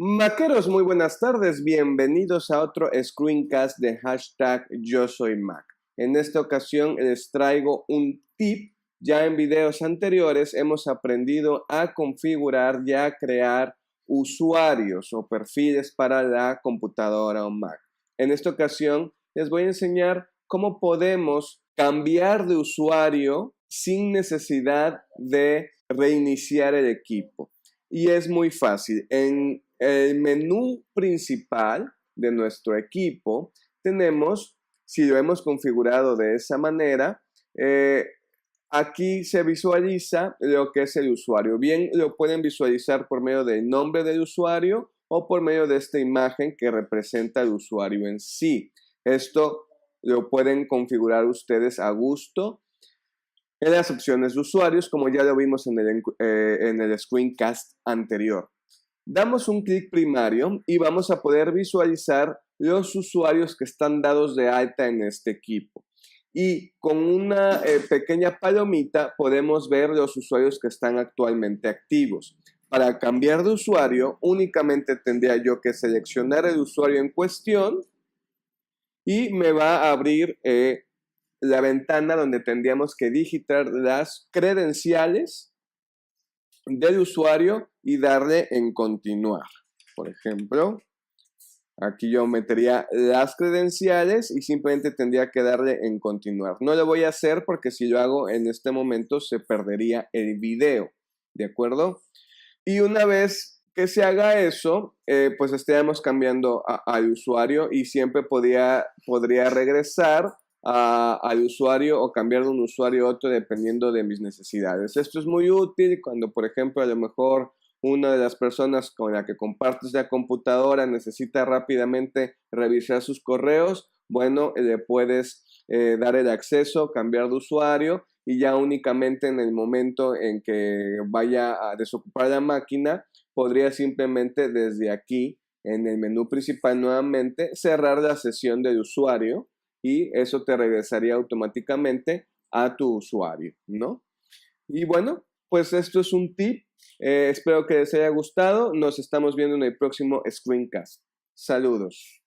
Maqueros, muy buenas tardes, bienvenidos a otro screencast de hashtag Yo Soy Mac. En esta ocasión les traigo un tip. Ya en videos anteriores hemos aprendido a configurar y a crear usuarios o perfiles para la computadora o Mac. En esta ocasión les voy a enseñar cómo podemos cambiar de usuario sin necesidad de reiniciar el equipo. Y es muy fácil. En el menú principal de nuestro equipo tenemos, si lo hemos configurado de esa manera, aquí se visualiza lo que es el usuario. Bien, lo pueden visualizar por medio del nombre del usuario o por medio de esta imagen que representa al usuario en sí. Esto lo pueden configurar ustedes a gusto en las opciones de usuarios, como ya lo vimos en el screencast anterior. Damos un clic primario y vamos a poder visualizar los usuarios que están dados de alta en este equipo. Y con una pequeña palomita podemos ver los usuarios que están actualmente activos. Para cambiar de usuario, únicamente tendría yo que seleccionar el usuario en cuestión y me va a abrir la ventana donde tendríamos que digitar las credenciales del usuario y darle en continuar. Por ejemplo, aquí yo metería las credenciales y simplemente tendría que darle en continuar. No lo voy a hacer porque si lo hago en este momento se perdería el video, ¿de acuerdo? Y una vez que se haga eso, pues estaríamos cambiando al usuario y siempre podría regresar al usuario o cambiar de un usuario a otro dependiendo de mis necesidades. Esto es muy útil cuando, por ejemplo, a lo mejor una de las personas con la que compartes la computadora necesita rápidamente revisar sus correos. Bueno, le puedes dar el acceso, cambiar de usuario y ya únicamente en el momento en que vaya a desocupar la máquina, podría simplemente desde aquí, en el menú principal nuevamente, cerrar la sesión del usuario y eso te regresaría automáticamente a tu usuario, ¿no? Y bueno, pues esto es un tip. Espero que les haya gustado. Nos estamos viendo en el próximo screencast. Saludos.